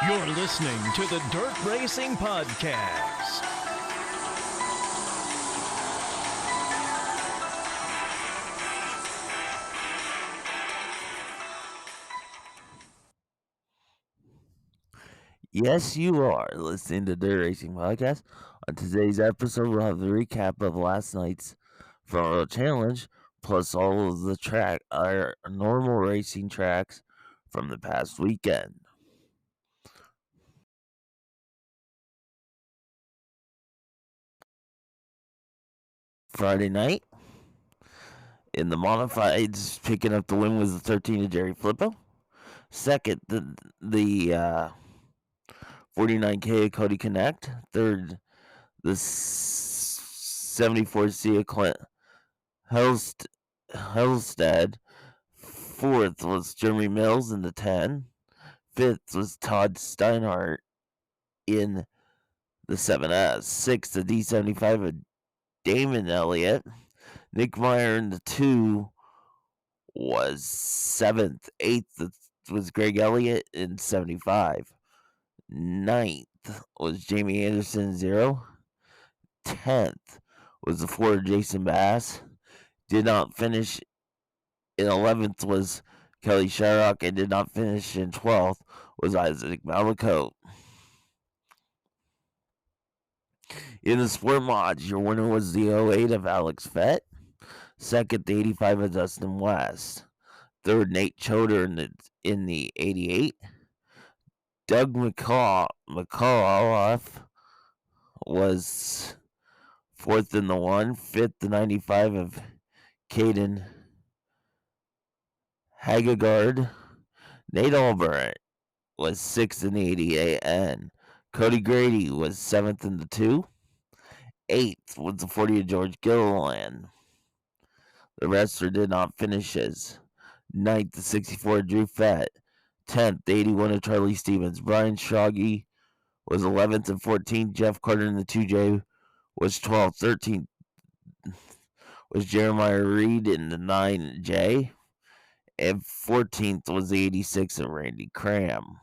You're listening to the Dirt Racing Podcast. Yes, you are listening to Dirt Racing Podcast. On today's episode, we'll have the recap of last night's Front Row Challenge, plus all of the our normal racing tracks from the past weekend. Friday night, in the modifieds, picking up the win was the 13 of Jerry Flippo. Second, the 49K of Cody Connect. Third, the 74 Cia Clint Hellstead. Fourth was Jeremy Mills in the 10. Fifth was Todd Steinhardt in the 7S. Sixth, the D75 of Damon Elliott. Nick Meyer in the 2 was 7th. 8th was Greg Elliott in 75. 9th was Jamie Anderson 0. 10th was the 4 Jason Bass. Did not finish in 11th was Kelly Sharrock, and did not finish in 12th was Isaac Malacote. In the sport mods, your winner was the 08 of Alex Fett. Second, the 85 of Dustin West. Third, Nate Choder in the 88. Doug McCullough was fourth in the 1. Fifth, the 95 of Caden Hagegard. Nate Albert was 6th in the 88, and Cody Grady was 7th in the 2. 8th was the 40 of George Gilliland. The rest did not finish as 9th, the 64 of Drew Fett. 10th, the 81 of Charlie Stevens. Brian Shoggy was 11th and 14th. Jeff Carter in the 2J was 12th. 13th was Jeremiah Reed in the 9J. And 14th was the 86 of Randy Cram.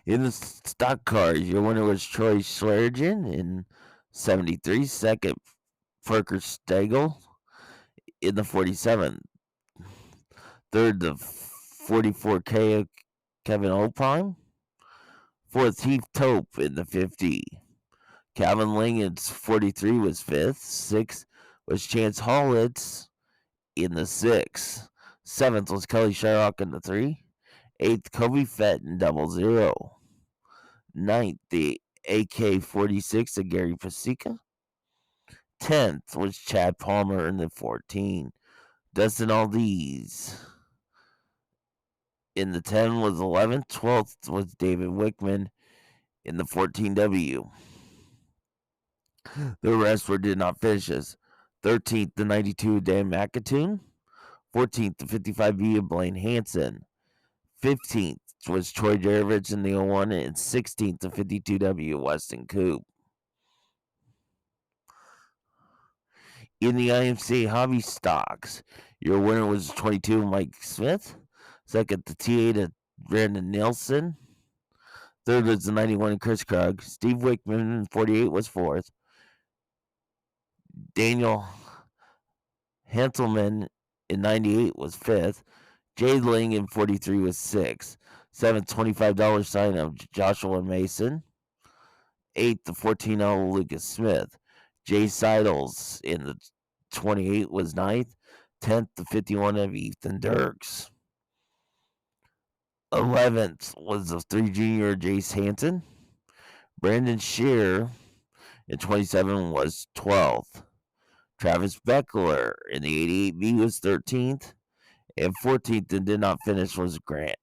In the stock cars, your winner was Troy Swearengin in 73. Second, Parker Stagel in the 47. Third, the 44K of Kevin Opine. Fourth, Heath Tope in the 50. Calvin Lingen's 43 was 5th. 6th was Chance Hollitz in the 6. 7th was Kelly Sharrock in the 3. 8th, Kobe Fett in 00. 9th, the AK-46 of Gary Pasica. 10th was Chad Palmer in the 14. Dustin Aldees in the 10 was 11th. 12th was David Wickman in the 14W. The rest did not finish as 13th, the 92 Dan McAtoon. 14th, the 55B of Blaine Hansen. 15th was Troy Jarovich in the 01, and 16th, the 52W Weston Coop. In the IMCA hobby stocks, your winner was 22 Mike Smith. Second, the T8 of Brandon Nelson. Third was the 91 of Chris Krug. Steve Wickman in 48 was 4th. Daniel Hanselman in 98 was 5th. Jade Ling in 43 was 6th. 7th, $25 sign of Joshua Mason. 8th, the 14L Lucas Smith. Jay Seidels in the 28 was 9th. 10th, the 51 of Ethan Dirks. 11th was the 3 junior Jace Hansen. Brandon Shear in 27 was 12th. Travis Beckler in the 88B was 13th. And 14th and did not finish was Grant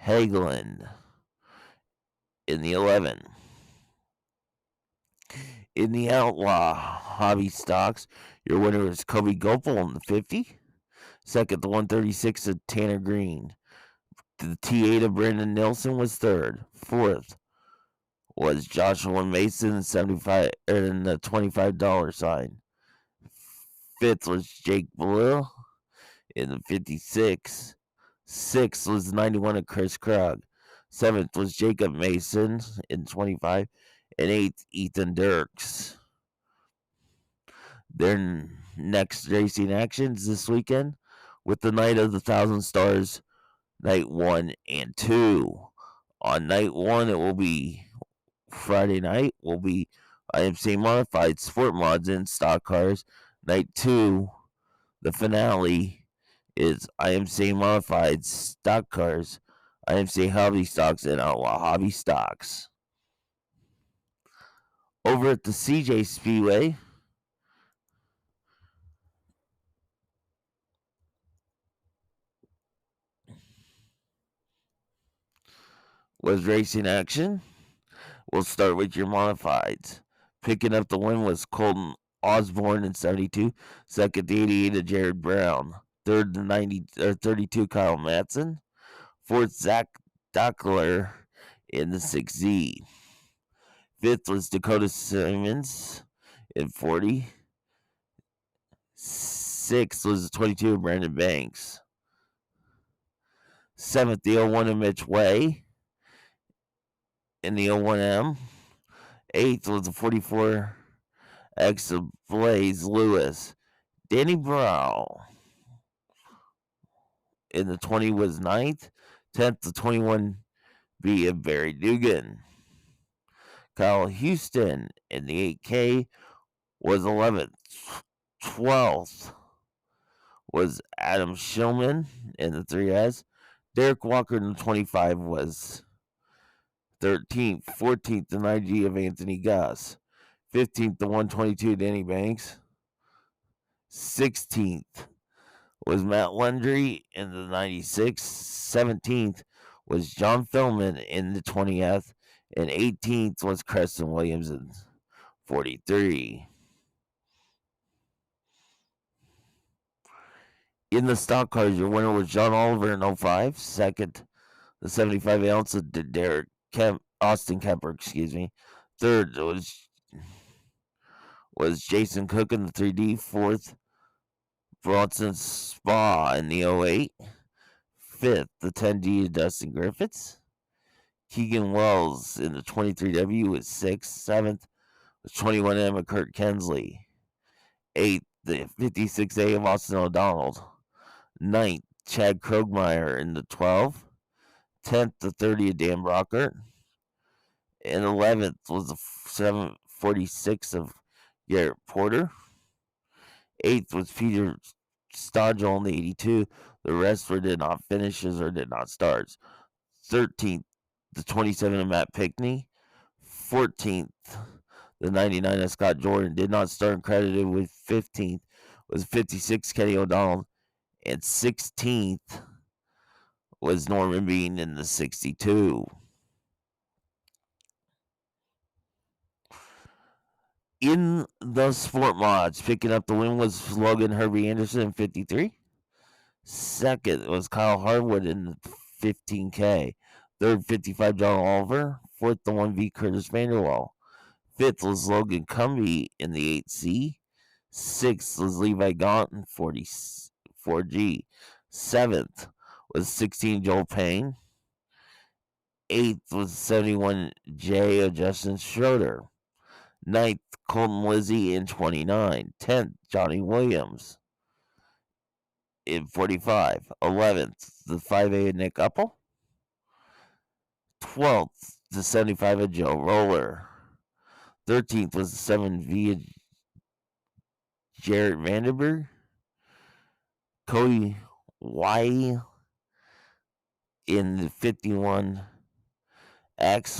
Hageland in the 11. In the Outlaw hobby stocks, your winner was Kobe Gopel in the 50. Second, the 136 of Tanner Green. The T8 of Brandon Nelson was 3rd. 4th was Joshua Mason in 75 and the $25 sign. 5th was Jake Blue In the 56, 6th was 91 of Chris Krug. 7th was Jacob Mason in 25. And 8th, Ethan Dirks. Their next racing actions this weekend with the Night of the Thousand Stars, night 1 and 2. On night 1, it will be Friday night, will be IMCA Modified Sport Mods and Stock Cars. Night 2, the finale, is IMCA Modified Stock Cars, IMCA Hobby Stocks, and Outlaw Hobby Stocks. Over at the CJ Speedway, was racing action. We'll start with your modifieds. Picking up the win was Colton Osborne in 72. Second, the 88 of Jared Brown. Third, the 32 Kyle Matson. Fourth, Zach Dockler in the 6Z. Fifth was Dakota Simmons in 40. Sixth was the 22 of Brandon Banks. Seventh, the 01 of Mitch Way in the 01M. Eighth was the 44X of Blaze Lewis. Danny Brow in the 20 was 9th. 10th, the 21B of Barry Dugan. Kyle Houston in the 8K was 11th. 12th was Adam Shillman in the 3S. Derek Walker in the 25 was 13th. 14th, the 90 of Anthony Goss. 15th, the 122 Danny Banks. 16th was Matt Lundry in the 96. 17th was John Philman in the 20th. And 18th was Preston Williams in 43. In the stock cars, your winner was John Oliver in 05. Second, the 75 ounce of Austin Kemper, Third was Jason Cook in the 3D. Fourth, Bronson Spa in the 08. Fifth, the 10D of Dustin Griffiths. Keegan Wells in the 23W was 6th. 7th was 21M of Kurt Kensley. 8th, the 56A of Austin O'Donnell. 9th, Chad Krogmeyer in the 12. 10th, the 30 of Dan Brockert. And 11th was the 746 of Garrett Porter. 8th was Peter Stodgel in the 82. The rest did not finishes or did not starts. 13th, the 27 of Matt Pickney. 14th, the 99 of Scott Jordan did not start and credited with 15th was 56 Kenny O'Donnell. And 16th was Norman Bean in the 62. In the sport mods, picking up the win was Logan Herbie Anderson in 53. Second was Kyle Harwood in the 15K. Third, 55 John Oliver. Fourth, the 1V Curtis Vanderwall. Fifth was Logan Cumbie in the 8C. Sixth was Levi Gaunt in 44G. Seventh was 16 Joel Payne. Eighth was 71J of Justin Schroeder. 9th, Colton Lizzie in 29. 10th, Johnny Williams in 45. 11th, the 5A of Nick Uppel. 12th, the 75 of Joe Roller. 13th was the 7V of Jarrett Vandenberg. Cody Y in the 51X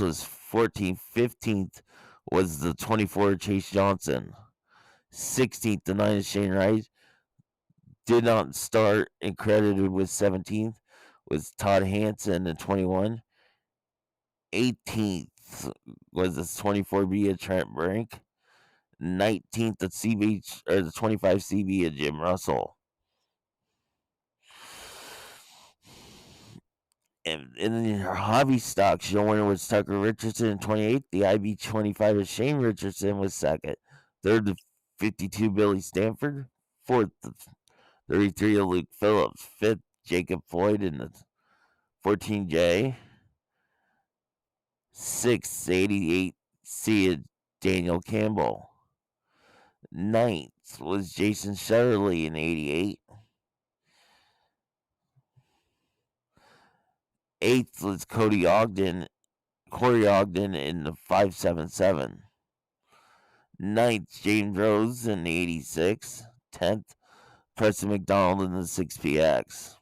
was 14th. 15th was the 24 Chase Johnson. 16th, the 9 of Shane Wright. Did not start and credited with 17th was Todd Hansen in 21. 18th was the 24B of Trent Brink. 19th, the the 25 CB of Jim Russell. And in your hobby stocks, your winner was Tucker Richardson in 28th. The IB25 of Shane Richardson was second. Third, the 52 Billy Stanford. Fourth, the 33 of Luke Phillips. 5th, Jacob Floyd in the 14J. 6th, 88C of Daniel Campbell. 9th was Jason Shetterly in 88. 8th was Corey Ogden in the 577. 9th, James Rose in the 86. 10th, Preston McDonald in the 6PX.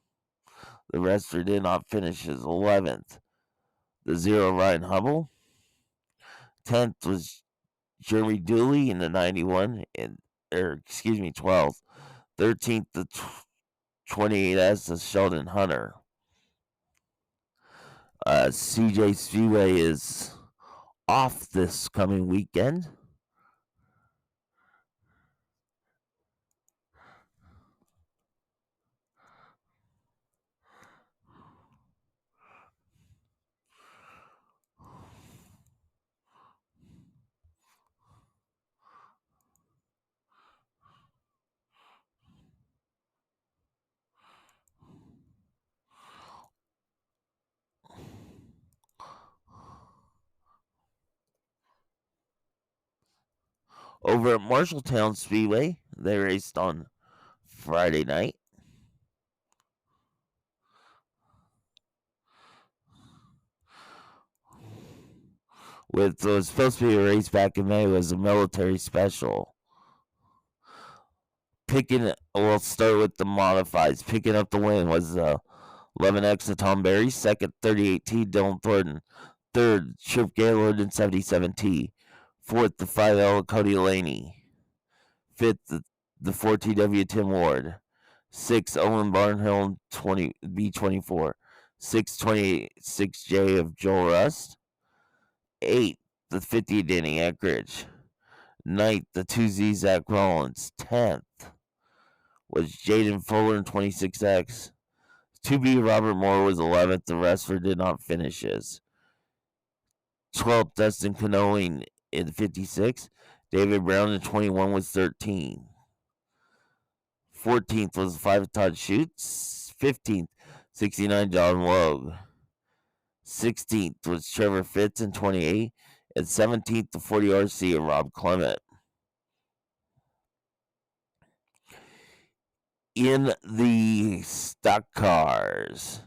The rest did not finish as 11th. The 0, Ryan Hubble. 10th was Jeremy Dooley in the 91, 12th. 13th, the 28S of Sheldon Hunter. CJ Speedway is off this coming weekend. Over at Marshalltown Speedway, they raced on Friday night. With what was supposed to be a race back in May was a military special. We'll start with the modifieds. Picking up the win was 11X of Tom Berry. 2nd, 38T, Dylan Thornton. 3rd, Chip Gaylord in 77T. 4th, the 5L of Cody Laney. 5th, the 4TW Tim Ward. 6th, Owen Barnhill B24. 6th, 26J of Joel Rust. 8th, the 50 Danny Eckridge. 9th, the 2Z Zach Rollins. 10th was Jaden Fuller in 26X. 2B Robert Moore was 11th. The rest did not finishes. 12th, Dustin Canoing in 56. David Brown in 21 was 13. 14th was 5 Todd Schutz. 15th, 69 John Logue. 16th was Trevor Fitz in 28. And 17th, the 40 RC of Rob Clement. In the stock cars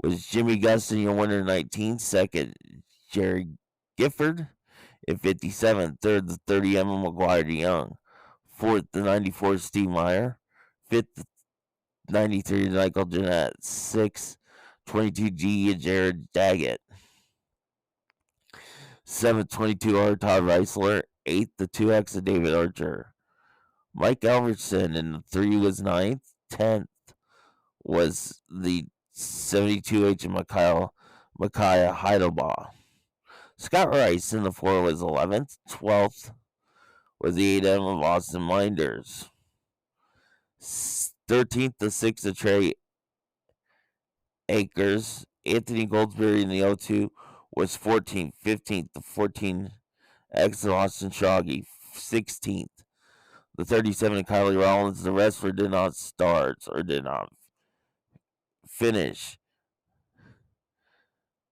was Jimmy Gustin, your winner, 19. 2nd, Jerry Gifford in 57. 3rd, the 30 Emma McGuire DeYoung. 4th, the 94 Steve Meyer. 5th, the 93 Michael Jeanette. 6th, 22G of Jared Daggett. 7th, 22R Todd Reisler. 8th, the 2X of David Archer. Mike Alverson in the 3 was 9th. 10th was the 72H of Micaiah Heidelbaugh. Scott Rice in the 4 was 11th. 12th was the 8M of Austin Minders. 13th, the 6 of Trey Akers. Anthony Goldsberry in the 02 was 14th. 15th, the 14X of Austin Shoggy. 16th, the 37 of Kylie Rollins. The rest did not start or did not finish.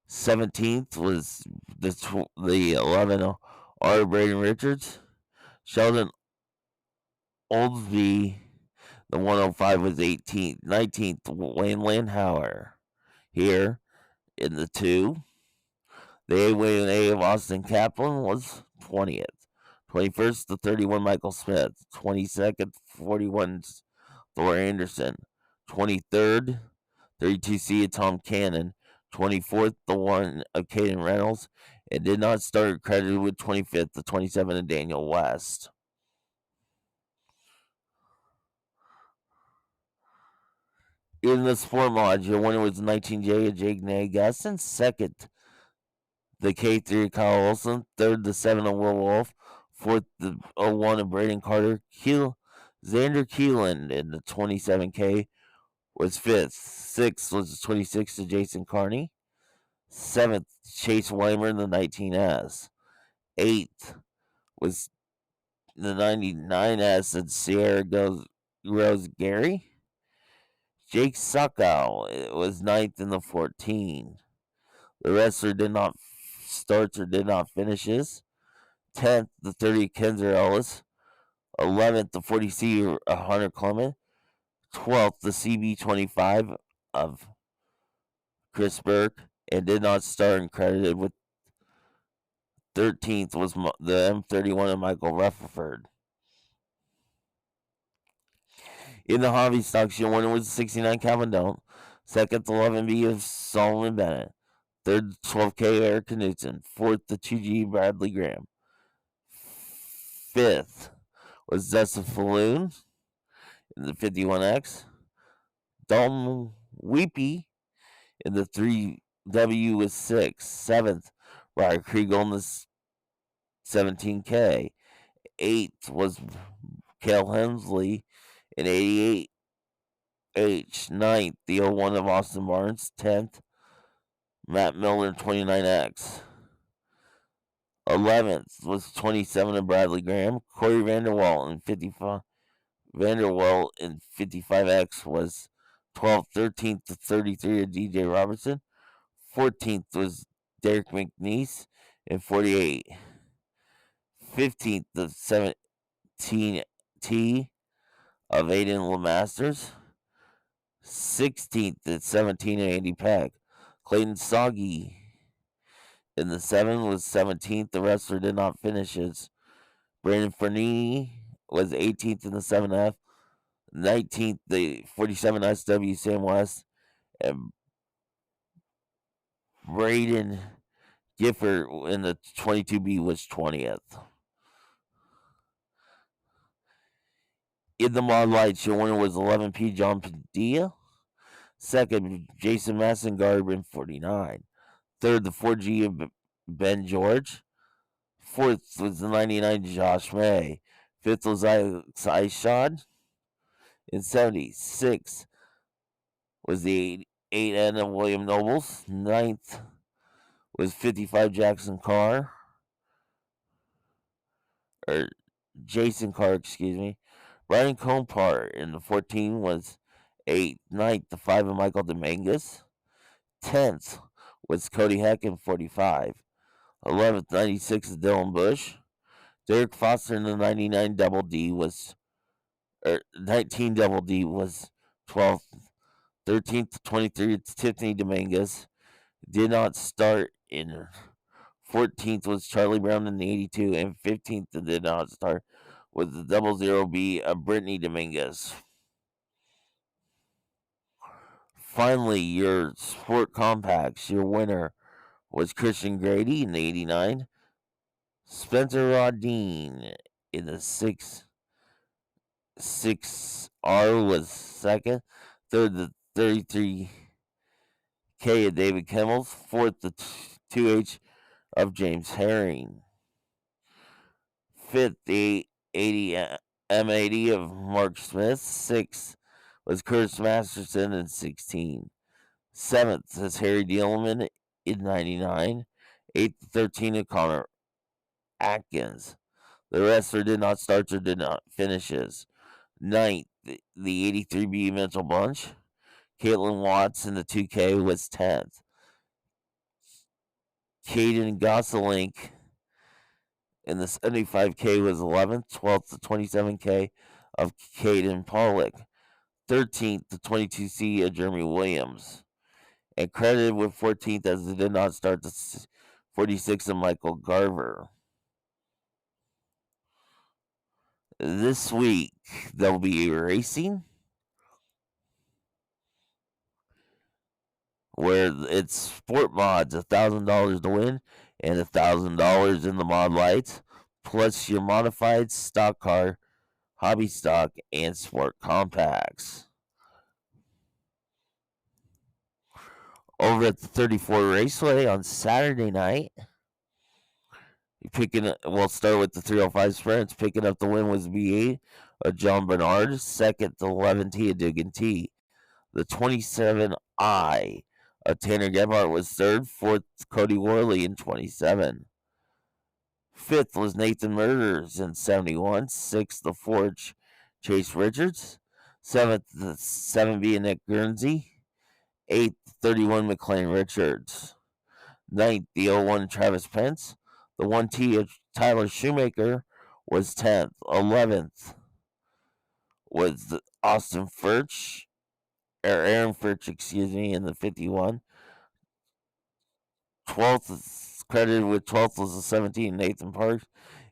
17th was the 11 of R. Braden Richards. Sheldon Oldsby, the 105 was 18th. 19th, Wayne Landhauer here in the 2. The A1A of Austin Kaplan was 20th. 21st, the 31 Michael Smith. 22nd, 41 Thor Anderson. 23rd, 32C of Tom Cannon. 24th, the 1 of Caden Reynolds. It did not start, credited with 25th, the 27 of Daniel West. In the sport mod, your winner was 19J of Jake Nagustin. 2nd, the K3 of Kyle Olson. 3rd, the 7 of Will Wolf. 4th, the 01 of Braden Carter. Xander Keelan in the 27K was 5th. 6th was the 26 of Jason Carney. 7th, Chase Weimer in the 19S. 8th was the 99S of Sierra Rose Gary. Jake Suckow was ninth in the 14. The wrestler did not start or did not finishes. 10th, the 30 Kenzer Ellis. 11th, the 40C Hunter Clement. 12th, the CB25 of Chris Burke, and did not start and credited with 13th was the M31 of Michael Rutherford. In the hobby stocks, your winner was the 69 Calvin Don't. Second, the 11B of Solomon Bennett. Third, the 12K Eric Knudsen. Fourth, the 2G Bradley Graham. Fifth was Dustin Falloon in the 51X. Dalton Weepy in the 3W was 6th. 7th, Ryder Kriegel in the 17K. 8th was Cale Hensley in 88H. 9th, the 01 of Austin Barnes. 10th, Matt Miller in 29X. 11th was 27 of Bradley Graham. Corey Vanderwall in 55. Vanderwall in 55X was 12th. 13th to 33 of DJ Robertson. 14th was Derek McNeese in 48. 15th, the 17T of Aiden LeMasters. 16th at 17 of Andy Peck. Clayton Soggy in the 7 was 17th. The wrestler did not finish his. Brandon Fernini was 18th in the 7F. 19th, the 47 SW Sam West. And Braden Gifford in the 22B was 20th. In the Mod Lights, your winner was 11P John Padilla. Second, Jason Massengarb in 49. Third, the 4G of Ben George. Fourth was the 99 Josh May. Fifth was Ishad in 70. Sixth was the 8N of William Nobles. Ninth was 55 Jackson Carr. Or Jason Carr, excuse me. Ryan Compar in the 14 was 8th. 9th, the 5 of Michael Dominguez. 10th was Cody Heck in 45. 11th, 96 is Dylan Bush. Derek Foster in the 99 Double D was, 19 Double D was 12th. 13th to 23, it's Tiffany Dominguez. Did not start in. 14th was Charlie Brown in the 82, and 15th that did not start was the 00B of Brittany Dominguez. Finally, your Sport Compacts, your winner was Christian Grady in the 89. Spencer Rodine in the 6R was second. Third, the 33K of David Kimmels. Fourth, the 2H of James Herring. Fifth, the 80 M80 of Mark Smith. Sixth was Curtis Masterson in 16. Seventh is Harry Dielman in 99. 8th to 13 of Connor Atkins. The wrestler did not start or did not finishes. 9th, the 83B Mental Bunch. Caitlin Watts in the 2K was 10th. Caden Gosselink in the 75K was 11th. 12th to 27K of Caden Pollock. 13th to 22C of Jeremy Williams. And credited with 14th as they did not start the 46 of Michael Garver. This week, there'll be racing where it's Sport Mods, $1,000 to win, and $1,000 in the Mod Lights, plus your modified stock car, hobby stock, and Sport Compacts. Over at the 34 Raceway on Saturday night, we'll start with the 305 sprints. Picking up the win was B8 of John Bernard. Second, the 11T of Dugan T. The 27I of Tanner Gebhardt was third. Fourth, Cody Worley in 27. Fifth was Nathan Murders in 71. Sixth, the Forge Chase Richards. 7th, the 7B Nick Guernsey. 8th, 31 McLean Richards. 9th, the 01 Travis Pence. The 1T of Tyler Shoemaker was 10th. 11th was the Austin Furch, or Aaron Furch, in the 51. 12th is credited with 12th was the 17, Nathan Parks.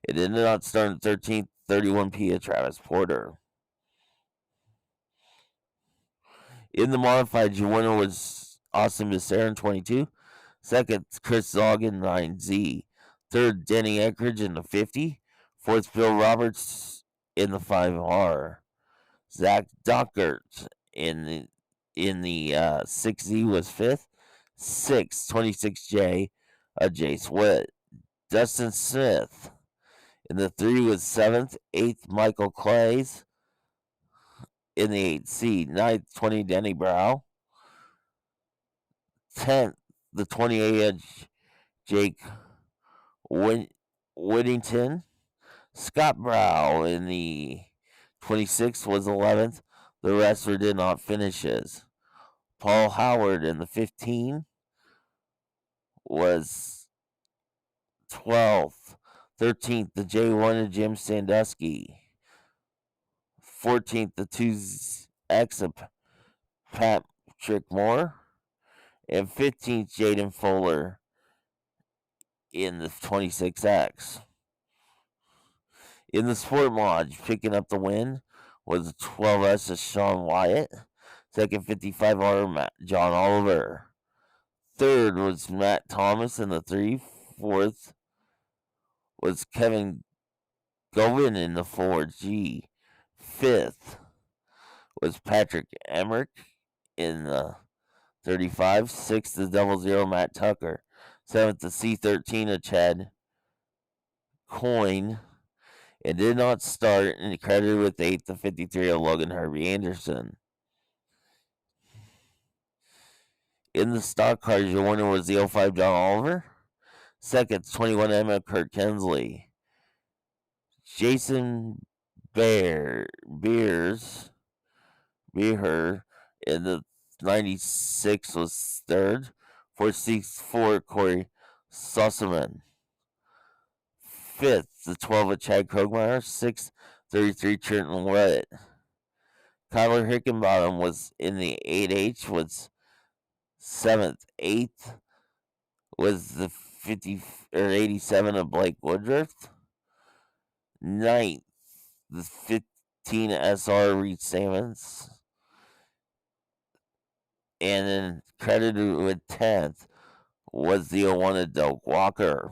It did not start in 13th, 31P of Travis Porter. In the modified, your winner was Austin Becerra in 22. Second, Chris Zoggin, 9Z. Third, Denny Eckridge in the 50. Fourth, Bill Roberts in the 5R. Zach Dockert in the 6Z was 5th. 6th, 26J, Jace Witt. Dustin Smith in the 3 was 7th. 8th, Michael Clays in the 8C. 9th, 20, Denny Brow. 10th, the 28 Jake Whittington. Scott Brow in the 26th was 11th. The rest did not finishes. Paul Howard in the 15 was 12th. 13th, the J1 of Jim Sandusky. 14th, the 2X of Patrick Moore. And 15th, Jaden Fuller in the 26X. In the Sport Mod, picking up the win was the 12S of Sean Wyatt. Second, 55R, John Oliver. Third was Matt Thomas in the 3. Fourth was Kevin Govin in the 4G. Fifth was Patrick Emmerich in the 35. Sixth, the 00 Matt Tucker. Seventh, the C13 of Chad Coyne. It did not start and credited with 8th, the 53 of Logan Herbie Anderson. In the stock cars, your winner was the 05 John Oliver. Second, 21 Emma Kurt Kensley. Jason Beer in the 96 was third. 464 Corey Susserman. Fifth, the 12 of Chad Krogmeyer. 6th, 33 Trenton Witt. Kyler Hickenbottom was in the 8H, was 7th. 8th was the 87 of Blake Woodruff. 9th, the 15 SR Reed Salmons. And then credited with 10th was the 01 of Doak Walker.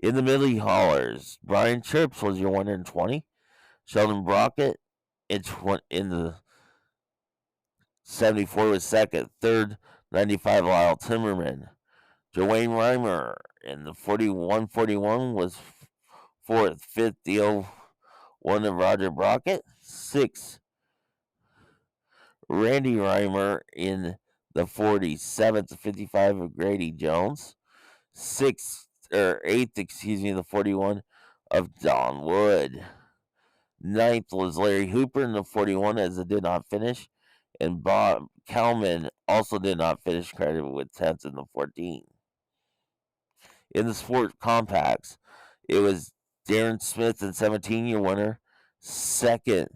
In the Millie Haulers, Brian Chirps was your winner in 20. Sheldon Brockett in the 74 was second. Third, 95 Lyle Timmerman. Dwayne Reimer in the 41-41 was fourth. Fifth, the 01 of Roger Brockett. Sixth, Randy Reimer in the 47th, 55 of Grady Jones. Eighth, the 41 of Don Wood. Ninth was Larry Hooper in the 41 as it did not finish. And Bob Kalman also did not finish, credited with 10th in the 14. In the sport compacts, it was Darren Smith in 17, your winner. Second,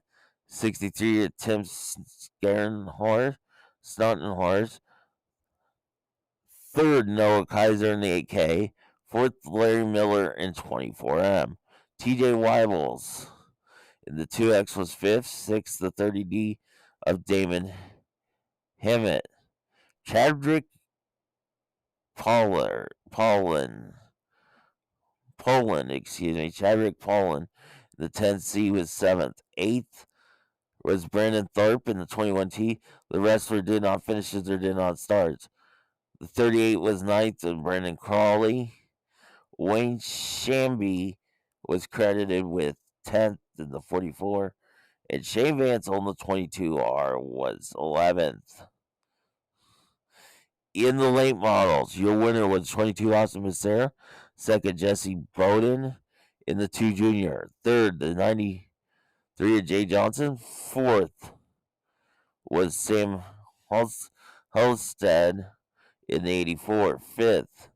63 at Tim Snottenhorst. Third, Noah Kaiser in the 8K. Fourth, Larry Miller in 24M. TJ Weibels in the 2X was fifth. Sixth, the 30D of Damon Hammett. Chadwick Chadwick Poland. The 10C was 7th. 8th was Brandon Tharp in the 21T. The rest did not finish or did not start. The 38 was 9th and Brandon Crawley. Wayne Shamby was credited with 10th in the 44. And Shane Vance on the 22R was 11th. In the late models, your winner was 22 Austin Becerra. Second, Jesse Bowden in the 2 Junior. Third, the 3 of Jay Johnson. 4th was Sam Halstead in the 84. 5th,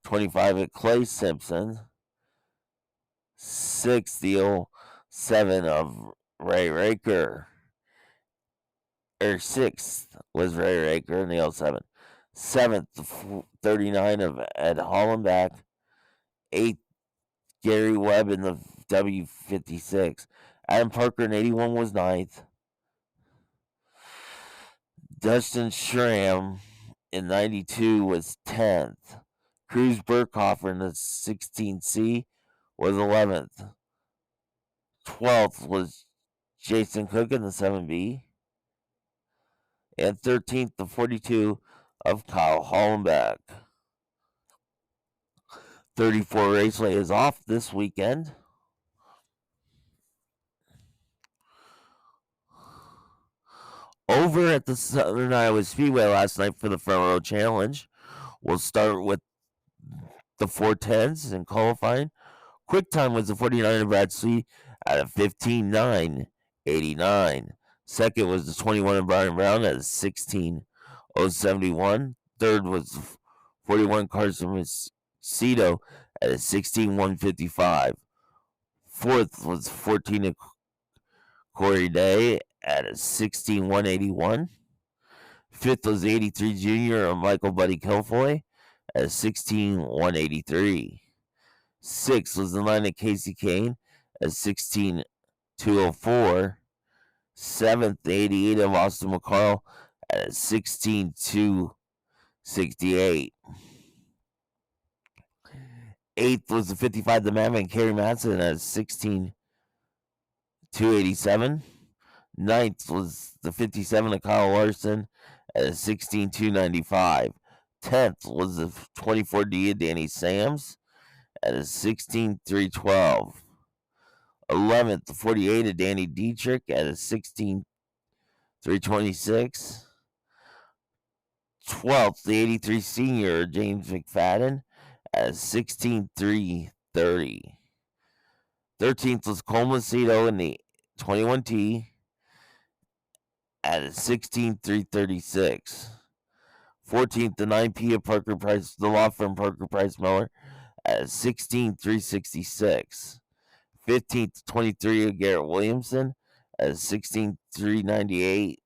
25 at Clay Simpson. 6th, the 07 of Ray Raker. 6th was Ray Raker in the 07. 7th, 39 of Ed Hollenbach. 8th, Gary Webb in the W56. Adam Parker in 81 was 9th. Dustin Schramm in 92 was 10th. Cruz Burkhofer in the 16C was 11th. 12th was Jason Cook in the 7B. And 13th, the 42 of Kyle Hollenbach. 34 Raceway is off this weekend. Over at the Southern Iowa Speedway last night for the Front Row Challenge, we'll start with the 410s in qualifying. Quick time was the 49 of Brad Sweet at a 15.989. Second was the 21 of Brian Brown at a 16.071. Third was 41 Carson Macedo at a 16.155. Fourth was 14 of Corey Day at a 16.181. Fifth was 83 Junior of Michael Buddy Kilfoy at a 16.183. Sixth was the 9 of Casey Kane at 16.204. Seventh, the 88 of Austin McCarl at a 16.268. Eighth was the 55 the Madman Kerry Madsen at 16.287. Ninth was the 57 of Kyle Larson at a 16.295. 10th was the 24D of Danny Sams at a 16.312. 11th, the 48 of Danny Dietrich at a 16.326. 12th, the 83 senior James McFadden at a 16.330. 13th was Cole Macedo in the 21T at a 16.336. 14th, the 9P of Parker Price, the law firm Parker Price Miller at a 16.366. 15th, 23 of Garrett Williamson at a 16.398.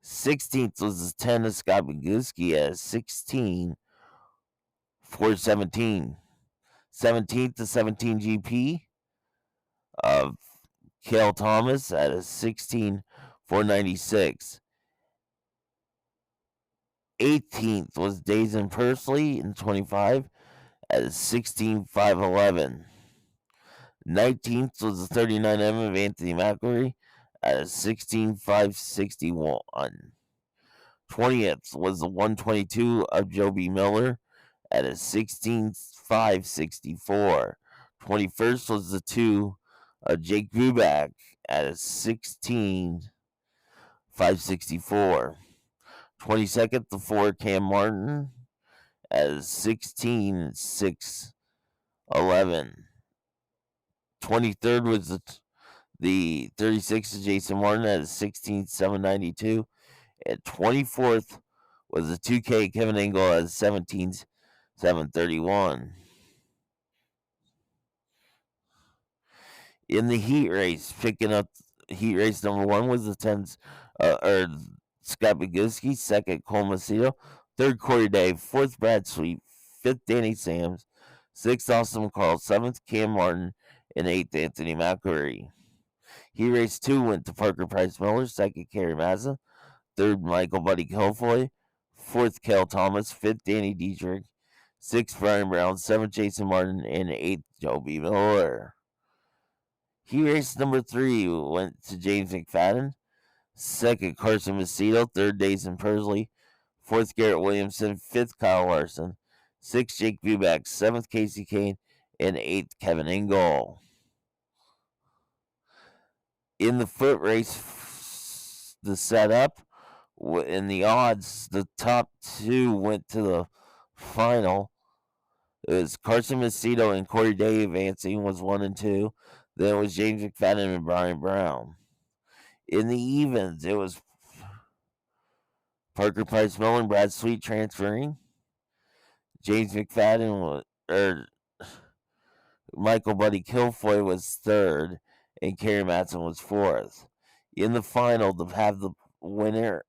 16th was the 10 of Scott Boguski at a 16.417. 17th, the 17 GP of Cale Thomas at a 16.496. 18th was Dazen Pursley in 25 at a 16.511. 19th was the 39M of Anthony McElry at a 16.561. 20th was the 122 of Joe B. Miller at a 16.564. 21st was the 2 of Jake Buback at a 16.564. 22nd, the 4 Cam Martin at a 16.611. 23rd was the 36 of Jason Martin at a 16.792. And 24th was the 2K Kevin Engel at a 17.731. In the heat race, picking up heat race number 1 was the 10s, Scott Boguski, 2nd Cole Macedo, 3rd Corey Day, 4th Brad Sweet, 5th Danny Sams, 6th Austin McCall, 7th Cam Martin, and 8th Anthony McElry. Heat race 2 went to Parker Price Miller, 2nd Kerry Mazza, 3rd Michael Buddy Kilfoy, 4th Cale Thomas, 5th Danny Dietrich, 6th Brian Brown, 7th Jason Martin, and 8th Joe B. Miller. Heat race number 3 went to James McFadden, 2nd Carson Macedo, 3rd Dazen Pursley, 4th Garrett Williamson, 5th Kyle Larson, 6th Jake Buback, 7th Casey Kane, and 8th Kevin Engel. In the foot race, the setup, in the odds, the top 2 went to the final. It was Carson Macedo and Corey Day advancing was 1 and 2. Then it was James McFadden and Brian Brown. In the evens, it was Parker Price Miller and Brad Sweet transferring. James McFadden Michael Buddy Kilfoy was third, and Kerry Matson was fourth. In the final, to have the winner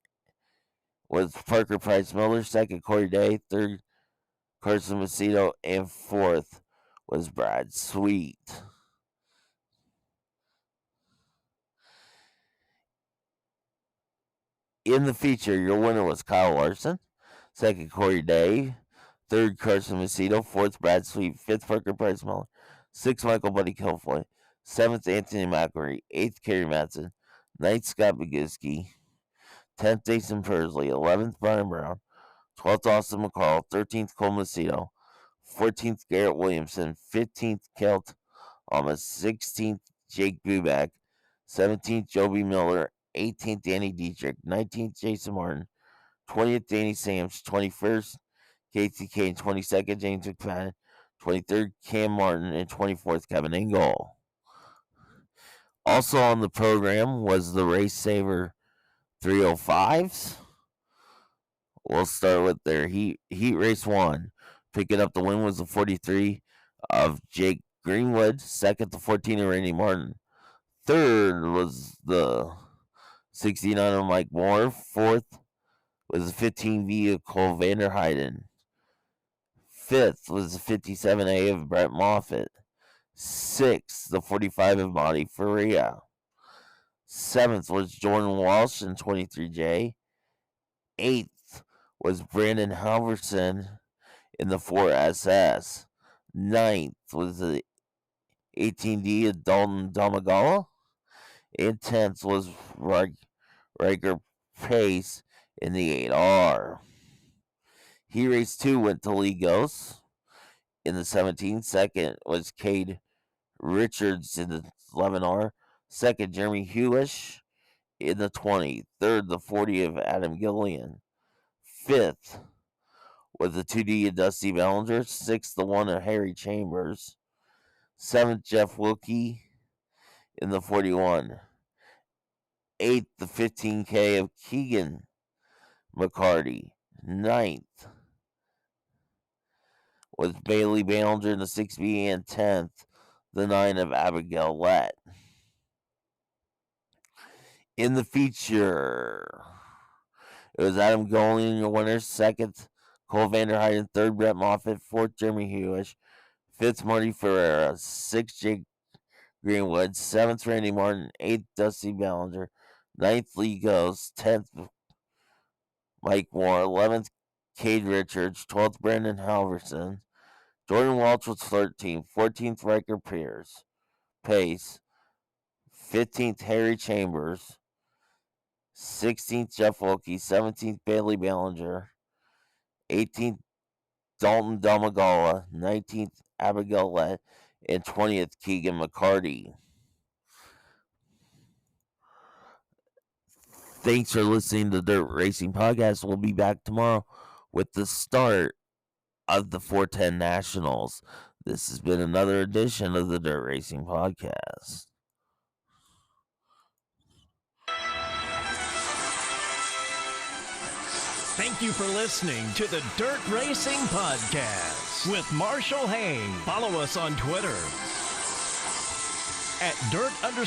was Parker Price Miller, second Corey Day, third Carson Macedo, and fourth was Brad Sweet. In the feature, your winner was Kyle Larson, second Corey Day, third Carson Macedo, fourth Brad Sweet, fifth Parker Price Miller, sixth Michael Buddy Kilfoy, seventh Anthony McElry, eighth Kerry Matson, ninth Scott Boguski, 10th Jason Persley, 11th Brian Brown, 12th Austin McCall, 13th Cole Macedo, 14th Garrett Williamson, 15th Kelt Almas, 16th Jake Buback, 17th Joby Miller, 18th Danny Dietrich, 19th Jason Martin, 20th Danny Sams, 21st Casey Kane, 22nd James McFadden, 23rd Cam Martin, and 24th Kevin Engel. Also on the program was the Race Saver 305s. We'll start with their heat race 1. Picking up the win was the 43 of Jake Greenwood. Second, the 14 of Randy Martin. Third was the 69 of Mike Moore. Fourth was the 15V of Cole Vanderheiden. Fifth was the 57A of Brett Moffitt. Sixth, the 45 of Monty Faria. Seventh was Jordan Walsh in 23J. Eighth was Brandon Halverson in the 4SS. Ninth was the 18D of Dalton Domagala. And 10th was Riker Pace in the 8R. He race 2 went to Lee Ghost in the 17. Second was Cade Richards in the 11R. Second, Jeremy Hewish in the 20. Third, the 40 of Adam Gillian. Fifth was the 2D of Dusty Ballinger. Sixth, the 1 of Harry Chambers. Seventh, Jeff Wilkie in the 41. Eighth, the 15K of Keegan McCarty. Ninth was Bailey Ballinger in the 6B, and 10th, the 9 of Abigail Lett. In the feature, it was Adam Golian, your winner. Second, Cole Vanderheiden. Third, Brett Moffitt. Fourth, Jeremy Hewish. Fifth, Marty Ferreira. Sixth, Jake Greenwood. Seventh, Randy Martin. Eighth, Dusty Ballinger. Ninth, Lee Ghost. 10th, Mike Moore. 11th, Cade Richards. 12th, Brandon Halverson. Jordan Walsh was 13th. 14th, Riker Pace. 15th, Harry Chambers. 16th, Jeff Wilkie. 17th, Bailey Ballinger. 18th, Dalton Domagala. 19th, Abigail Lett. And 20th, Keegan McCarty. Thanks for listening to the Dirt Racing Podcast. We'll be back tomorrow with the start of the 410 Nationals. This has been another edition of the Dirt Racing Podcast. Thank you for listening to the Dirt Racing Podcast with Marshall Hain. Follow us on Twitter at Dirt_Podcast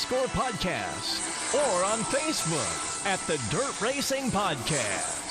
or on Facebook at the Dirt Racing Podcast.